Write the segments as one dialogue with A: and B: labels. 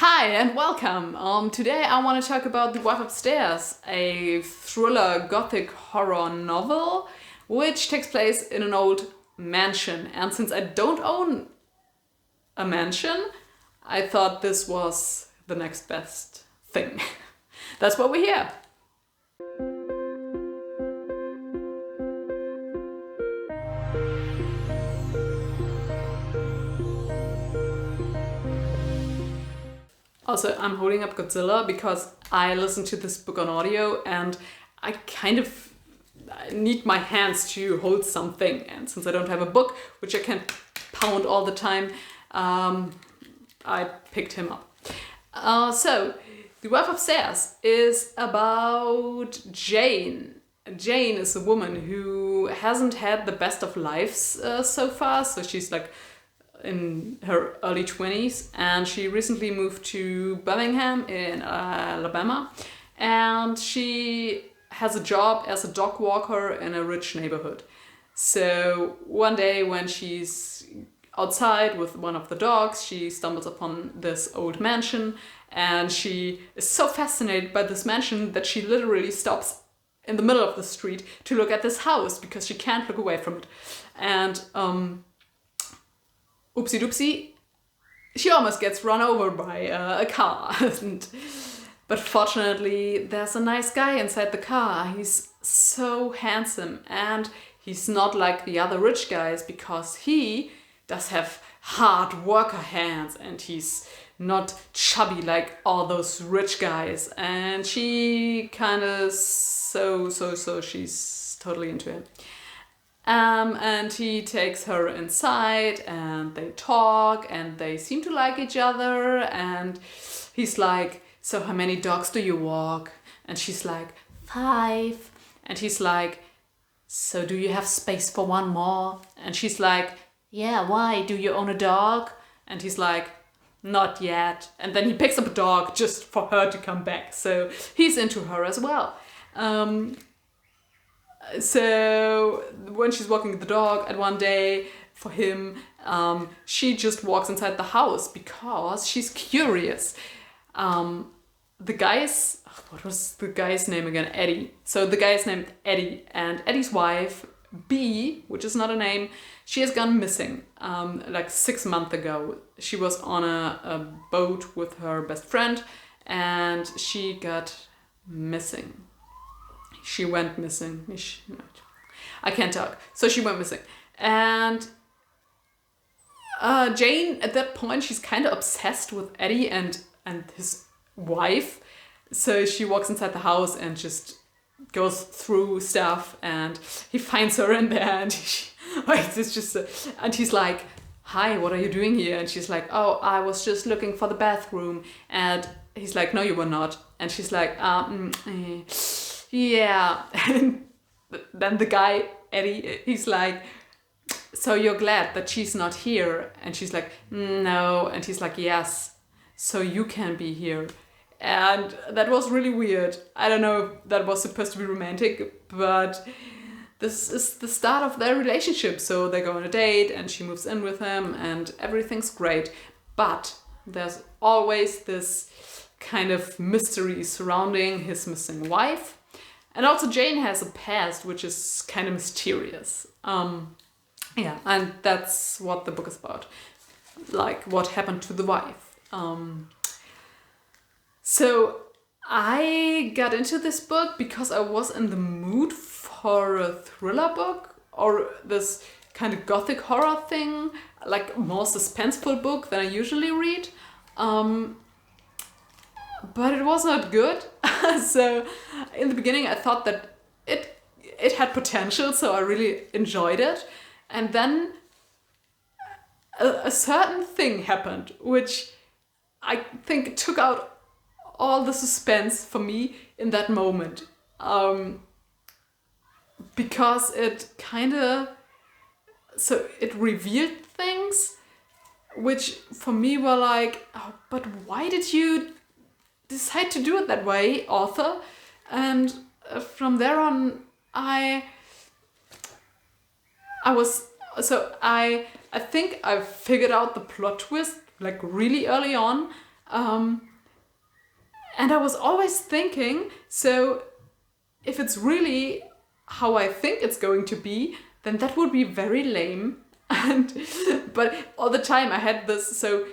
A: Hi and welcome. Today I want to talk about The Wife Upstairs, a thriller gothic horror novel which takes place in an old mansion. And since I don't own a mansion, I thought this was the next best thing. That's what we're here. Also, I'm holding up Godzilla because I listened to this book on audio and I kind of need my hands to hold something. And since I don't have a book, which I can pound all the time, I picked him up. So, The Wife Upstairs is about Jane. Jane is a woman who hasn't had the best of lives so far, so she's like in her early 20s, and she recently moved to Birmingham in Alabama, and she has a job as a dog walker in a rich neighborhood. So one day when she's outside with one of the dogs, she stumbles upon this old mansion, and she is so fascinated by this mansion that she literally stops in the middle of the street to look at this house because she can't look away from it. And oopsie doopsie, she almost gets run over by a car. But fortunately, there's a nice guy inside the car. He's so handsome, and he's not like the other rich guys because he does have hard worker hands and he's not chubby like all those rich guys. And she kind of she's totally into him. And he takes her inside and they talk and they seem to like each other, and he's like, so how many dogs do you walk? And she's like, 5. And he's like, so do you have space for one more? And she's like, yeah, why? Do you own a dog? And he's like, not yet. And then he picks up a dog just for her to come back. So he's into her as well. So when she's walking the dog, and one day for him, she just walks inside the house because she's curious. What was the guy's name again? Eddie. So the guy is named Eddie, and Eddie's wife, B, which is not a name, she has gone missing like 6 months ago. She was on a boat with her best friend and she got missing. She went missing. I can't talk. So she went missing. And Jane, at that point, she's kind of obsessed with Eddie and his wife. So she walks inside the house and just goes through stuff, and he finds her in there, and and he's like, hi, what are you doing here? And she's like, oh, I was just looking for the bathroom. And he's like, no, you were not. And she's like, yeah. And then the guy, Eddie, he's like, so you're glad that she's not here? And she's like, no. And he's like, yes, so you can be here. And that was really weird. I don't know if that was supposed to be romantic, but this is the start of their relationship. So they go on a date and she moves in with him and everything's great. But there's always this kind of mystery surrounding his missing wife. And also Jane has a past which is kind of mysterious. And that's what the book is about. Like what happened to the wife. So I got into this book because I was in the mood for a thriller book or this kind of gothic horror thing, like a more suspenseful book than I usually read. But it was not good. So in the beginning I thought that it had potential, so I really enjoyed it. And then a certain thing happened which I think took out all the suspense for me in that moment. Because it it revealed things which for me were like, oh, but why did you decide to do it that way, author? And from there on, I think I figured out the plot twist like really early on. And I was always thinking, so if it's really how I think it's going to be, then that would be very lame. But all the time I had this, so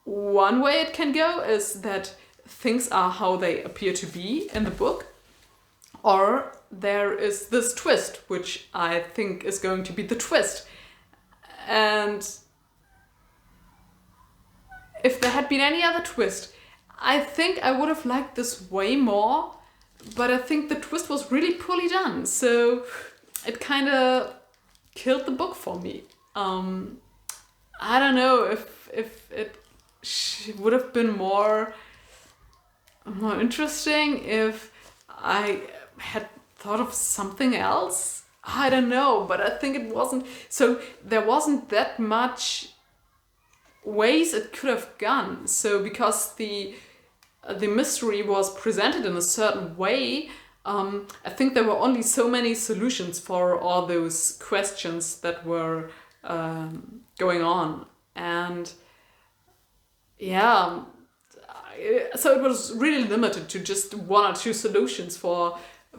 A: one way it can go is that things are how they appear to be in the book, or there is this twist, which I think is going to be the twist. And if there had been any other twist, I think I would have liked this way more, but I think the twist was really poorly done, so it kind of killed the book for me. I don't know if it would have been more interesting if I had thought of something else. I don't know, but I think it wasn't. So there wasn't that much ways it could have gone. So because the mystery was presented in a certain way, I think there were only so many solutions for all those questions that were going on. And yeah, so it was really limited to just one or two solutions for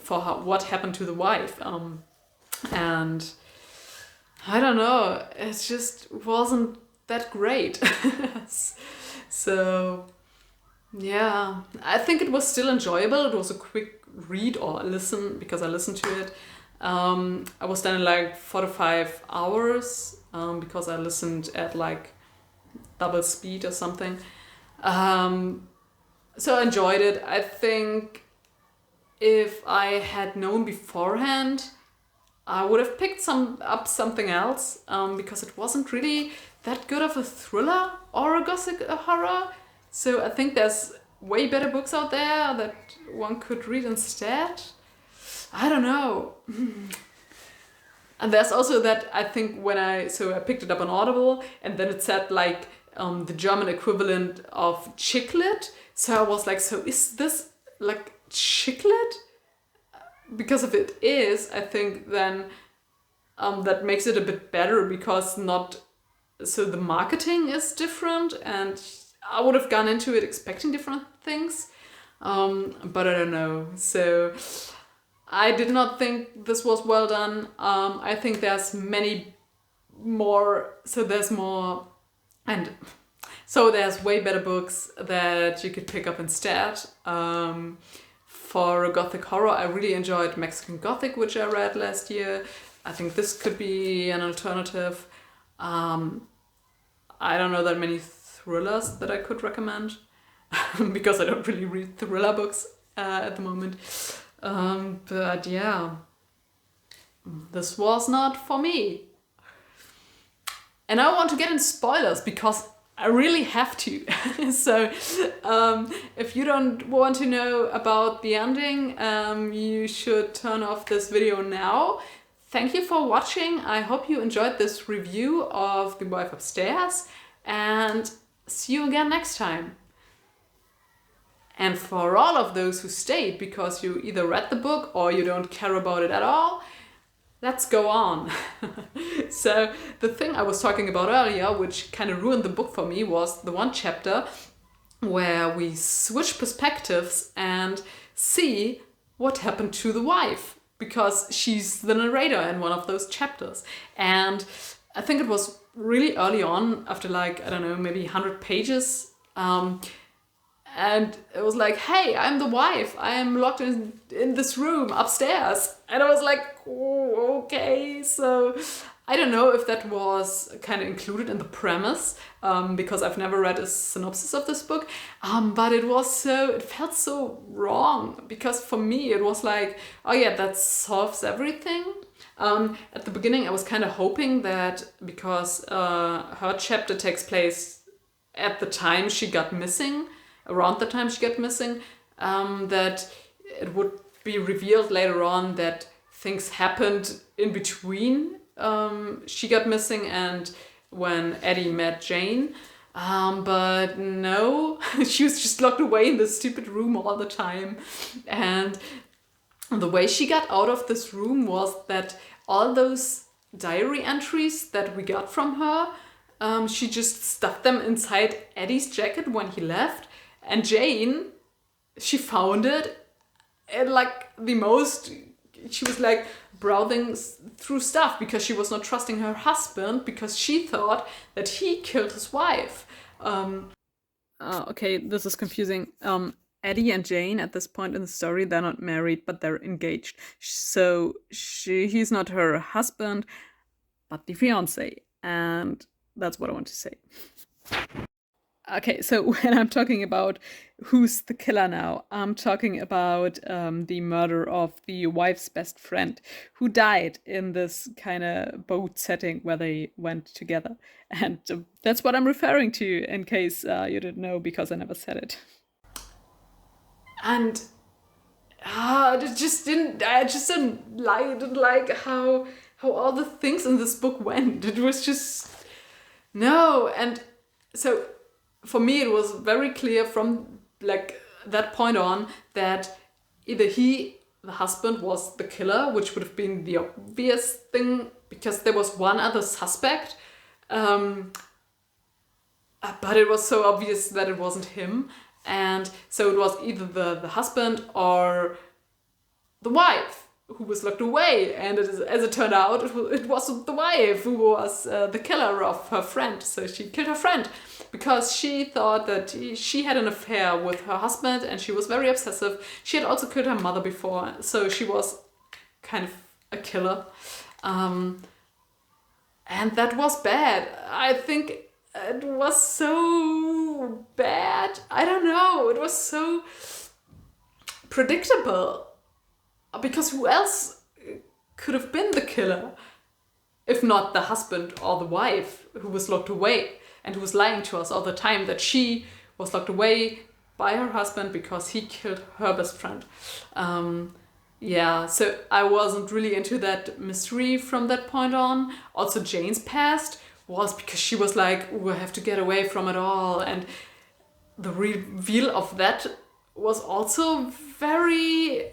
A: what happened to the wife. And I don't know, it just wasn't that great. So yeah, I think it was still enjoyable. It was a quick read or listen, because I listened to it. I was done in like 4 to 5 hours, because I listened at like double speed or something. So I enjoyed it. I think if I had known beforehand, I would have picked up something else, because it wasn't really that good of a thriller or a gothic horror. So I think there's way better books out there that one could read instead. I don't know. And there's also that, I think I picked it up on Audible, and then it said like the German equivalent of chick lit. So I was like, so is this like chick lit? Because if it is, I think then that makes it a bit better, because the marketing is different, and I would have gone into it expecting different things, but I don't know. So I did not think this was well done. I think there's many more, there's way better books that you could pick up instead. For a gothic horror, I really enjoyed Mexican Gothic, which I read last year. I think this could be an alternative. I don't know that many thrillers that I could recommend, because I don't really read thriller books at the moment. But yeah, this was not for me. And I want to get in spoilers, because I really have to. So if you don't want to know about the ending, you should turn off this video now. Thank you for watching. I hope you enjoyed this review of The Wife Upstairs, and see you again next time. And for all of those who stayed because you either read the book or you don't care about it at all, let's go on. So the thing I was talking about earlier, which kind of ruined the book for me, was the one chapter where we switch perspectives and see what happened to the wife, because she's the narrator in one of those chapters. And I think it was really early on, after like, I don't know, maybe 100 pages. And it was like, hey, I'm the wife. I am locked in this room upstairs. And I was like, oh, okay. So I don't know if that was kind of included in the premise, because I've never read a synopsis of this book. But it felt so wrong, because for me it was like, oh yeah, that solves everything. At the beginning I was kind of hoping that, because her chapter takes place at the time she got missing, around the time she got missing, that it would be revealed later on that things happened in between she got missing and when Eddie met Jane. But no, she was just locked away in this stupid room all the time. And the way she got out of this room was that all those diary entries that we got from her, She just stuffed them inside Eddie's jacket when he left, and Jane, she found it, and like she was like browsing through stuff because she was not trusting her husband because she thought that he killed his wife. Okay, this is confusing. Eddie and Jane at this point in the story, they're not married, but they're engaged. So he's not her husband, but the fiance, and that's what I want to say. Okay, so when I'm talking about who's the killer now, I'm talking about the murder of the wife's best friend who died in this kind of boat setting where they went together. And that's what I'm referring to in case you didn't know because I never said it. And I just didn't like how all the things in this book went. It was just no. And so for me it was very clear from like that point on that either he, the husband, was the killer, which would have been the obvious thing because there was one other suspect, but it was so obvious that it wasn't him. And so it was either the husband or the wife who was locked away. And as it turned out, it wasn't the wife who was the killer of her friend. So she killed her friend because she thought that she had an affair with her husband and she was very obsessive. She had also killed her mother before, so she was kind of a killer. And that was bad. I think it was so bad. I don't know. It was so predictable. Because who else could have been the killer? If not the husband or the wife who was locked away and who was lying to us all the time that she was locked away by her husband because he killed her best friend. Yeah, so I wasn't really into that mystery from that point on. Also, Jane's past was because she was like, "Ooh, I have to get away from it all." And the reveal of that was also very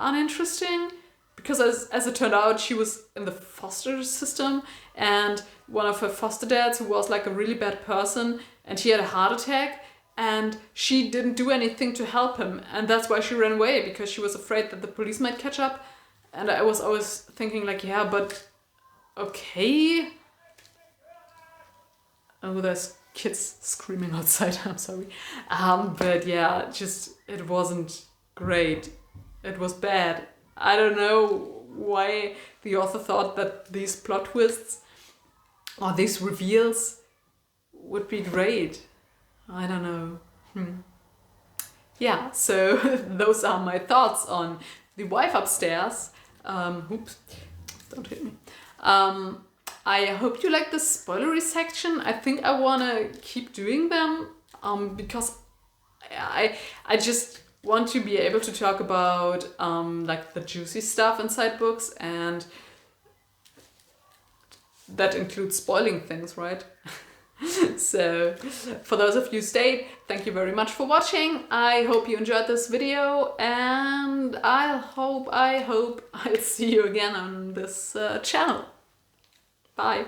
A: uninteresting because as it turned out, she was in the foster system and one of her foster dads who was like a really bad person and he had a heart attack and she didn't do anything to help him, and that's why she ran away because she was afraid that the police might catch up. And I was always thinking like, yeah, but okay. Oh, there's kids screaming outside. I'm sorry. But yeah, just it wasn't great. It was bad. I don't know why the author thought that these plot twists or these reveals would be great. I don't know. Yeah, so those are my thoughts on The Wife Upstairs. Oops, don't hit me. I hope you like the spoilery section. I think I want to keep doing them because I just want to be able to talk about like the juicy stuff inside books, and that includes spoiling things, right? So for those of you who stayed, thank you very much for watching. I hope you enjoyed this video, and I hope I'll see you again on this channel. Bye.